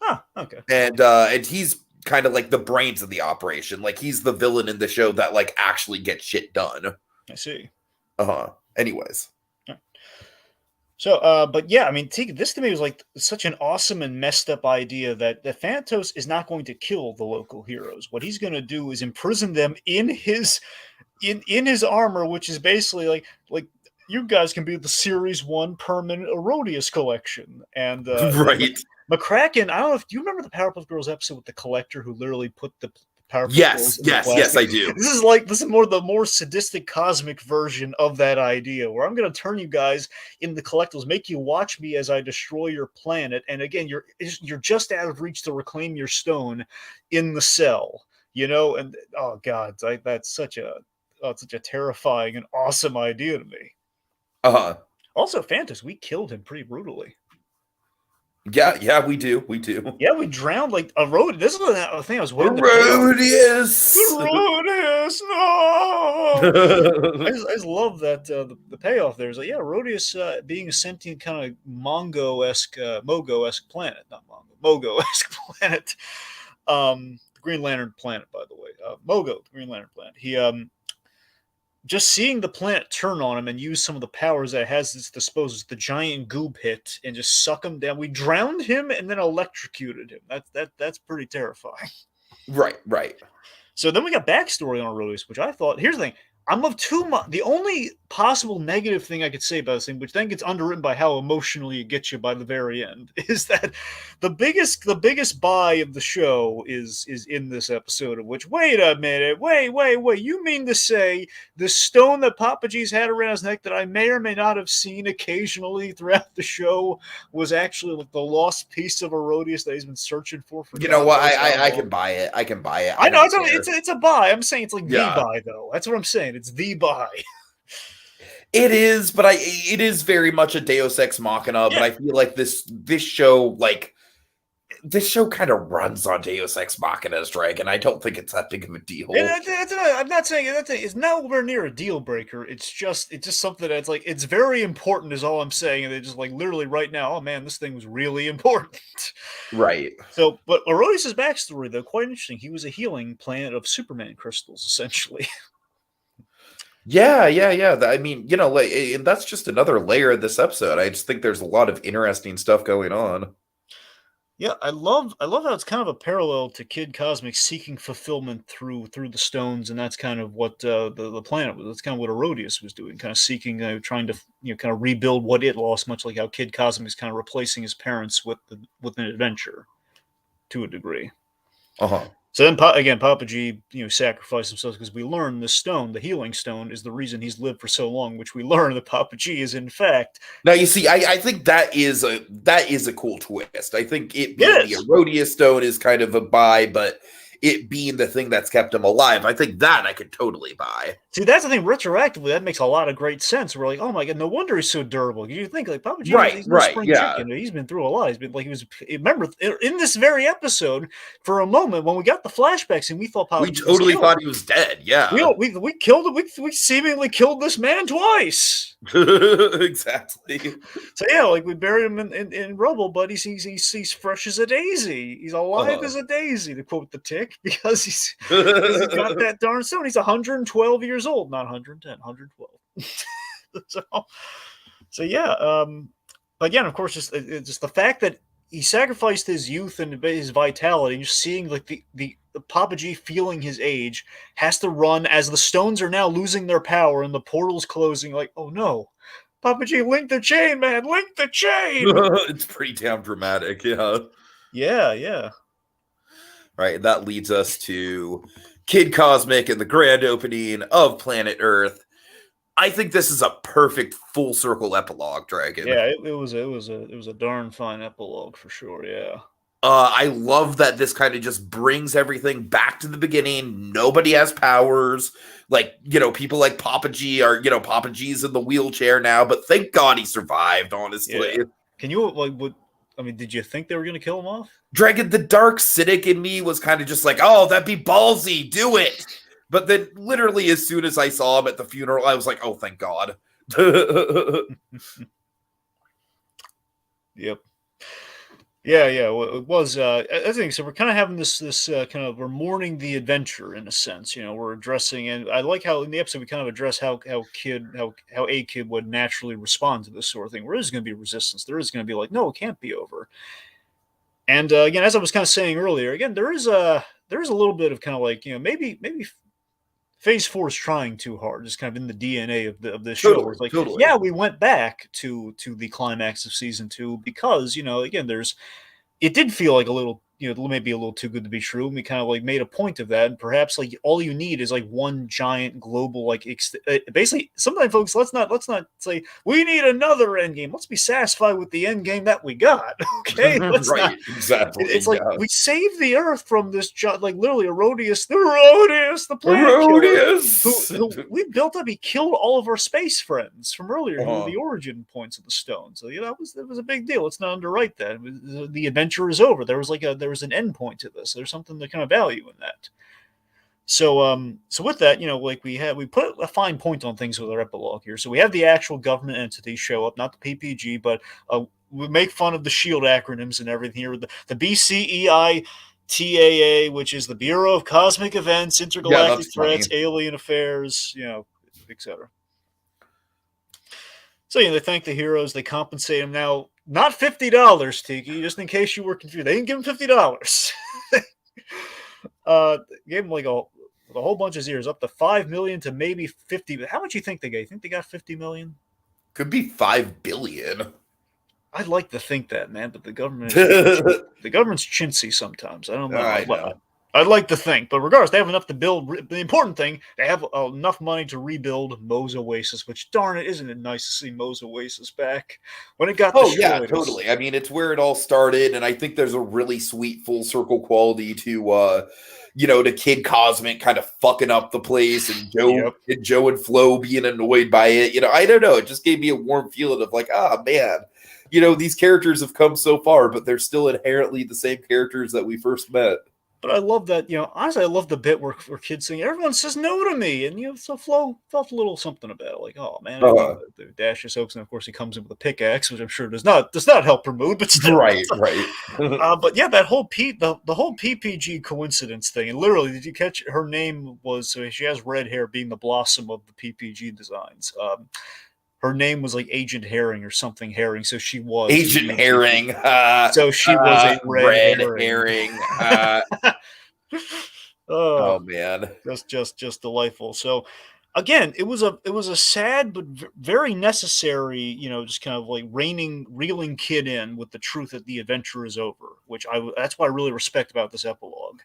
Huh, okay. And he's kind of like the brains of the operation. Like he's the villain in the show that like actually gets shit done. I see. Anyways. So, but yeah, I mean, this to me was like such an awesome and messed up idea that Phantos is not going to kill the local heroes. What he's going to do is imprison them in his armor, which is basically like you guys can be the Series 1 permanent Erodius collection. And right. McCracken, I don't know if do you remember the Powerpuff Girls episode with the collector who literally put the Powerpuff Girls in the plastic? Yes, I do. This is the more sadistic cosmic version of that idea, where I'm going to turn you guys in the collectibles, make you watch me as I destroy your planet, and again, you're just out of reach to reclaim your stone in the cell, and oh god, that's such a terrifying and awesome idea to me. Also, Phantos, we killed him pretty brutally. Yeah, we do. Yeah, we drowned like a road. This is the thing I was waiting. Rodius! Rodius, no! I just love that the payoff there is like, yeah, Rodius being a sentient kind of Mongo-esque, Mogo-esque planet, not Mongo, Mogo-esque planet. The Green Lantern planet, by the way, Mogo, the Green Lantern planet. He just seeing the planet turn on him and use some of the powers that it has at its disposal, the giant goo pit, and just suck him down. We drowned him and then electrocuted him. That's pretty terrifying. Right. So then we got backstory on Rhodys, which I thought. Here's the thing: I'm of too much. The only possible negative thing I could say about this thing, which then gets underwritten by how emotionally it gets you by the very end, is that the biggest buy of the show is in this episode. Of which, wait a minute, wait, you mean to say the stone that Papa G's had around his neck that I may or may not have seen occasionally throughout the show was actually like the lost piece of Rhodys that he's been searching for? You know what? I can buy it. I can buy it. I know it's a buy. I'm saying it's like the buy though. That's what I'm saying. It's the buy. It is, but it is very much a Deus Ex Machina. But I feel like this show kind of runs on Deus Ex Machina's Dragon. I don't think it's that big of a deal. I'm not saying it's nowhere near a deal breaker. It's just something that's like it's very important is all I'm saying. And they just like literally right now, oh man, this thing was really important. Right. So, but Rhodys' backstory though quite interesting. He was a healing planet of Superman crystals, essentially. Yeah. I mean, like, and that's just another layer of this episode. I just think there's a lot of interesting stuff going on. Yeah, I love how it's kind of a parallel to Kid Cosmic seeking fulfillment through the stones, and that's kind of what the planet was. That's kind of what Erodius was doing, kind of seeking, trying to kind of rebuild what it lost, much like how Kid Cosmic is kind of replacing his parents with an adventure, to a degree. So then, again, Papa G, sacrificed himself because we learn the stone, the healing stone, is the reason he's lived for so long. Which we learn that Papa G is in fact. Now you see, I think that is a cool twist. I think it being the Yes. Erodius stone is kind of a buy, but it being the thing that's kept him alive, I think that I could totally buy. See, that's the thing. Retroactively, that makes a lot of great sense. We're like, oh my god, no wonder he's so durable. You think like Papa G, he's no spring chicken. He's been through a lot. He's been like he was. Remember in this very episode, for a moment when we got the flashbacks and we thought Papa G totally thought he was dead. Yeah, we killed him. We seemingly killed this man twice. Exactly. So yeah, like we buried him in rubble, but he's fresh as a daisy. He's alive as a daisy, to quote the Tick, because he's got that darn stone. He's 112 years old, not 110, 112. so yeah. Again, of course, just the fact that he sacrificed his youth and his vitality, and just seeing like the Papa G feeling his age, has to run as the stones are now losing their power and the portal's closing. Like, oh no, Papa G, link the chain, man, link the chain. It's pretty damn dramatic, yeah. Yeah. Right, that leads us to Kid Cosmic and the grand opening of Planet Earth. I think this is a perfect full circle epilogue, Dragon. Yeah, it was a darn fine epilogue for sure. Yeah. I love that this kind of just brings everything back to the beginning. Nobody has powers. Like, people like Papa G are, Papa G's in the wheelchair now, but thank God he survived, honestly. Yeah. Can you, did you think they were going to kill him off? Dragon, the dark cynic in me was kind of just like, oh, that'd be ballsy. Do it. But then literally as soon as I saw him at the funeral, I was like, oh, thank God. Yep. Yeah. Well, it was. I think so. We're kind of having this we're mourning the adventure in a sense. We're addressing, and I like how in the episode we kind of address how a kid would naturally respond to this sort of thing. Where there's going to be resistance. There is going to be like, no, it can't be over. And again, as I was kind of saying earlier, again there is a little bit of kind of like maybe Phase 4 is trying too hard. It's kind of in the DNA of this show. Where it's like, yeah, we went back to the climax of season 2 because again, it did feel like a little, maybe a little too good to be true. And we kind of like made a point of that. And perhaps like all you need is like one giant global, like basically sometimes folks, let's not say we need another end game. Let's be satisfied with the end game that we got. Okay. Exactly. It's like we saved the Earth from this like literally Erodius, the planet killer, who we built up. He killed all of our space friends from earlier, who were the origin points of the stone. So that was a big deal. Let's not underwrite that. The adventure is over. There was an end point to this. There's something to kind of value in that. So with that, we put a fine point on things with our epilogue here. So we have the actual government entities show up, not the PPG, but we make fun of the SHIELD acronyms and everything here. The BCEI TAA, which is the Bureau of Cosmic Events, Intergalactic Threats, Alien Affairs, etc. So they thank the heroes. They compensate them now. Not $50, Tiki, just in case you were confused. They didn't give him $50. Gave him like a whole bunch of zeros, up to $5 million to maybe 50. How much you think they got? You think they got 50 million? Could be 5 billion. I'd like to think that, man, but the government's chintzy sometimes. I don't know. I know. I'd like to think, but regardless, they have enough to build. The important thing, they have enough money to rebuild Mo's Oasis, which, darn it, isn't it nice to see Mo's Oasis back when it got destroyed? Yeah, totally. I mean, it's where it all started, and I think there's a really sweet full circle quality to, to Kid Cosmic kind of fucking up the place, and Joe and Flo being annoyed by it. I don't know. It just gave me a warm feeling of like, man, these characters have come so far, but they're still inherently the same characters that we first met. But I love that, honestly, I love the bit where kids sing, everyone says no to me. And, so Flo felt a little something about it. Like, oh, man, the Dash just hopes. And, of course, he comes in with a pickaxe, which I'm sure does not help her mood. But still. Right. But, yeah, that whole the whole PPG coincidence thing. And literally, did you catch her name was, she has red hair being the blossom of the PPG designs. Her name was like Agent Herring or something Herring, so she was Agent Herring. So she was a red herring. Oh man, just delightful. So again, it was a sad but very necessary, just kind of like reeling kid in with the truth that the adventure is over. Which that's what I really respect about this epilogue.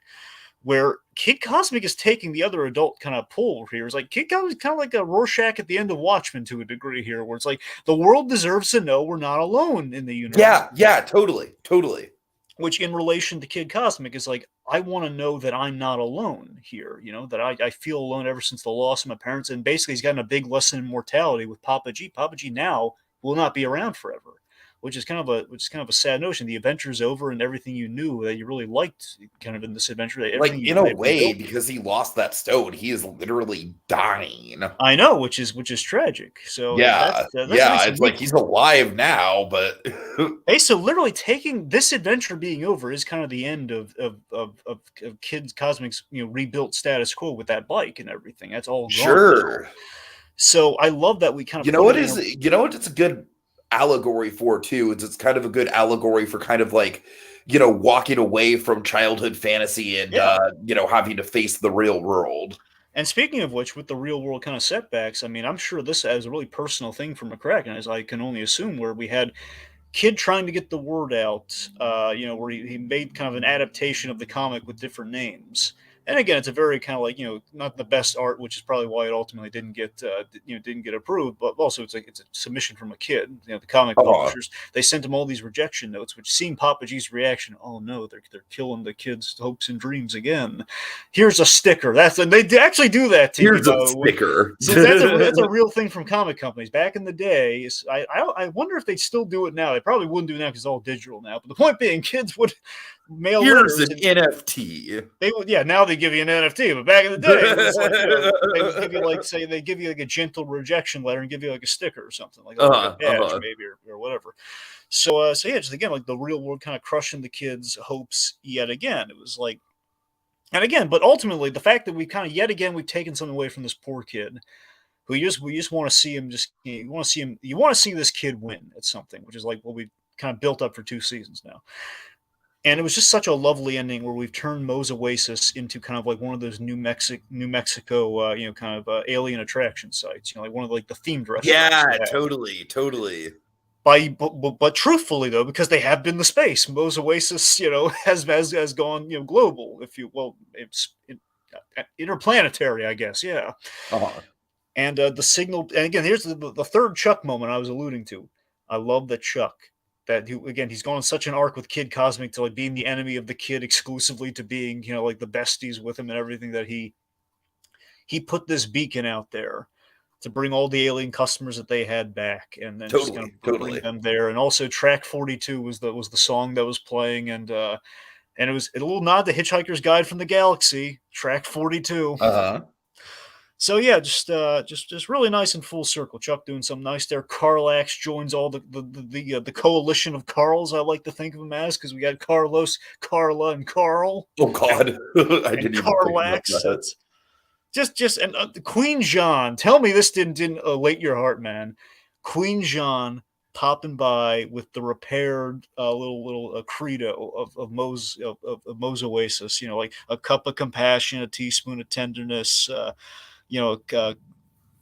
where Kid Cosmic is taking the other adult kind of pull here. It's like Kid Cosmic is kind of like a Rorschach at the end of Watchmen to a degree here, where it's like the world deserves to know we're not alone in the universe. Yeah, totally. Which in relation to Kid Cosmic is like, I want to know that I'm not alone here, that I feel alone ever since the loss of my parents. And basically he's gotten a big lesson in mortality with Papa G. Papa G now will not be around forever, which is kind of a sad notion. The adventure's over and everything you knew that you really liked kind of in this adventure. Like, in a way, because he lost that stone, he is literally dying. I know, which is tragic. So that's it's like he's alive now, but hey, so literally taking this adventure being over is kind of the end of Kid Cosmic's rebuilt status quo with that bike and everything. That's all gone. Sure. So I love that we kind of it's a good allegory for too. It's kind of a good allegory for kind of like walking away from childhood fantasy and having to face the real world. And speaking of which, with the real world kind of setbacks, I mean, I'm sure this is a really personal thing for McCracken, as I can only assume, where we had Kid trying to get the word out, where he made kind of an adaptation of the comic with different names. And again, it's a very kind of like, not the best art, which is probably why it ultimately didn't get approved. But also, it's a submission from a kid. The comic publishers, they sent him all these rejection notes, which seemed Papa G's reaction. Oh no, they're killing the kid's hopes and dreams again. Here's a sticker. And they actually do that. Here's a sticker. So that's a real thing from comic companies back in the day. I wonder if they still do it now. They probably wouldn't do it now because it's all digital now. But the point being, kids would mail letters. Here's an NFT. They would, now they give you an NFT, but back in the day, it was like, they would give you they give you like a gentle rejection letter and give you like a sticker or something like a badge maybe or whatever. So just again, like the real world kind of crushing the kids' hopes yet again. It was like, and again, but ultimately the fact that we kind of yet again we've taken something away from this poor kid, who we just want to see him you want to see this kid win at something, which is like what we kind of built up for 2 seasons now. And it was just such a lovely ending where we've turned Moe's Oasis into kind of like one of those New Mexico, kind of alien attraction sites. Like one of like the themed restaurants. Yeah, totally. But truthfully though, because they have been to space, Moe's Oasis, has gone global. It's interplanetary, I guess. Yeah. And the signal, and again, here's the third Chuck moment I was alluding to. I love that Chuck. He's gone on such an arc with Kid Cosmic to like being the enemy of the kid exclusively to being, like the besties with him and everything, that he put this beacon out there to bring all the alien customers that they had back, and then just kind of bring them there. And also track 42 was the song that was playing, and it was a little nod to Hitchhiker's Guide from the Galaxy, track 42. So yeah, just really nice and full circle. Chuck doing something nice there. Carlax joins all the coalition of Carls, I like to think of him as, because we got Carlos, Carla, and Carl. Oh God, I didn't even Carlax. And Queen Jean. Tell me this didn't elate your heart, man. Queen Jean popping by with the repaired little credo of Moe's Oasis. Like a cup of compassion, a teaspoon of tenderness.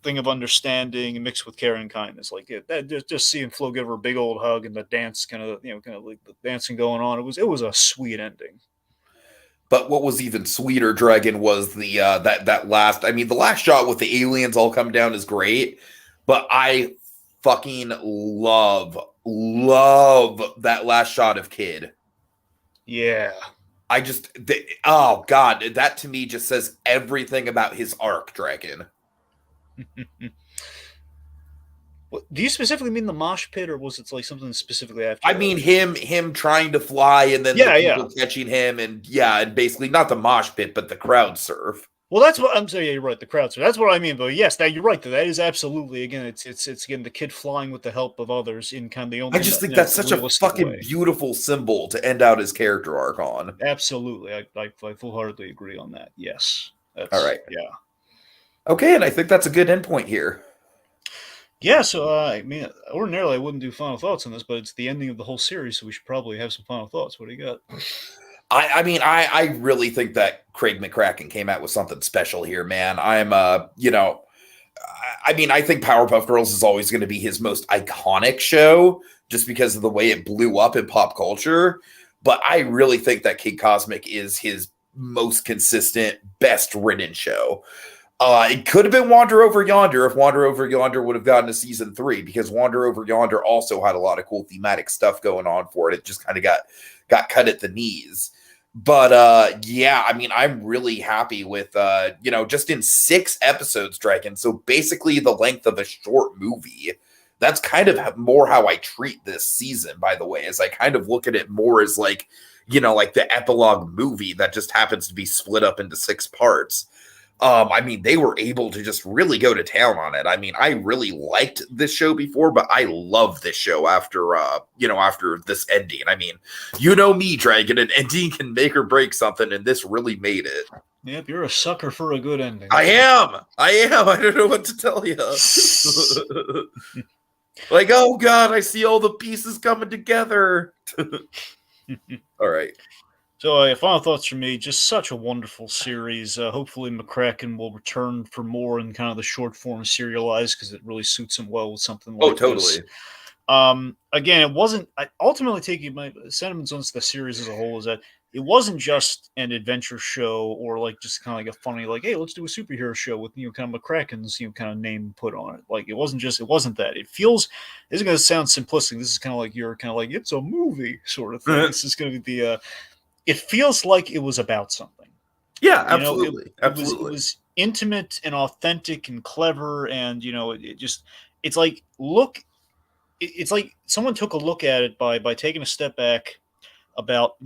Thing of understanding mixed with care and kindness. Like just seeing Flo give her a big old hug and the dance kind of like the dancing going on. It was a sweet ending. But what was even sweeter, Dragon, was the that last. I mean, the last shot with the aliens all come down is great, but I fucking love that last shot of Kid. Yeah. Oh God, that to me just says everything about his arc, Dragon. Do you specifically mean the mosh pit, or was it like something specifically after? I mean him trying to fly and then people catching him, and basically not the mosh pit, but the crowd surf. Well, that's what I'm saying. Yeah, you're right. The crowd surf. That's what I mean. But yes, you're right. That is absolutely, again, it's again the kid flying with the help of others in kind of the only. I just think that's such a fucking beautiful symbol to end out his character arc on. Absolutely, I full-heartedly agree on that. Yes. All right. Yeah. Okay, and I think that's a good endpoint here. Yeah, so I mean, ordinarily I wouldn't do final thoughts on this, but it's the ending of the whole series, so we should probably have some final thoughts. What do you got? I mean, I really think that Craig McCracken came out with something special here, man. I mean, I think Powerpuff Girls is always going to be his most iconic show just because of the way it blew up in pop culture. But I really think that Kid Cosmic is his most consistent, best written show. It could have been Wander Over Yonder if Wander Over Yonder would have gotten to season 3, because Wander Over Yonder also had a lot of cool thematic stuff going on for it. It just kind of got cut at the knees. But yeah, I mean, I'm really happy with just in 6 episodes, Dragon. So basically the length of a short movie. That's kind of more how I treat this season, by the way, as I kind of look at it more as like the epilogue movie that just happens to be split up into 6 parts. I mean, they were able to just really go to town on it. I mean, I really liked this show before, but I love this show after this ending. I mean, me, Dragon, an ending can make or break something, and this really made it. Yep, you're a sucker for a good ending. I am. I don't know what to tell you. Like, oh God, I see all the pieces coming together. All right. So, final thoughts from me. Just such a wonderful series. Hopefully, McCracken will return for more in kind of the short form serialized, because it really suits him well with something like this. Again, it wasn't. Ultimately, taking my sentiments on the series as a whole is that it wasn't just an adventure show or like just kind of like a funny hey, let's do a superhero show with kind of McCracken's kind of name put on it. Like it wasn't that. It feels. This is going to sound simplistic. This is kind of like it's a movie sort of thing. This is going to be the. It feels like it was about something. Yeah, absolutely. It was intimate and authentic and clever, and it's like someone took a look at it by taking a step back about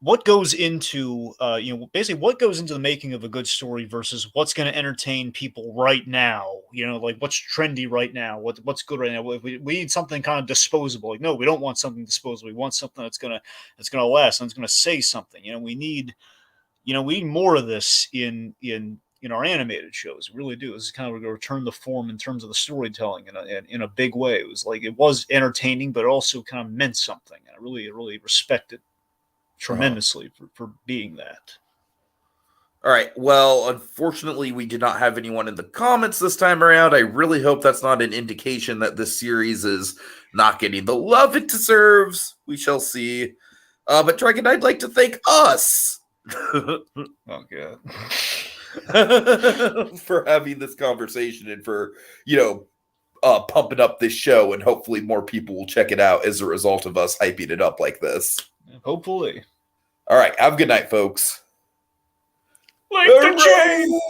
what goes into basically what goes into the making of a good story versus what's going to entertain people right now. Like what's trendy right now, what's good right now. We need something kind of disposable. Like, no, we don't want something disposable. We want something that's gonna last and it's gonna say something. We need more of this in our animated shows. We really do. This is kind of going to return the form in terms of the storytelling in a big way. It was entertaining, but it also kind of meant something. And I really respect it tremendously for being that. All right. Well, unfortunately, we did not have anyone in the comments this time around. I really hope that's not an indication that this series is not getting the love it deserves. We shall see. But Dragon, I'd like to thank us. Oh, God. For having this conversation and for, pumping up this show, and hopefully more people will check it out as a result of us hyping it up like this. Hopefully. All right. Have a good night, folks. Like the chain.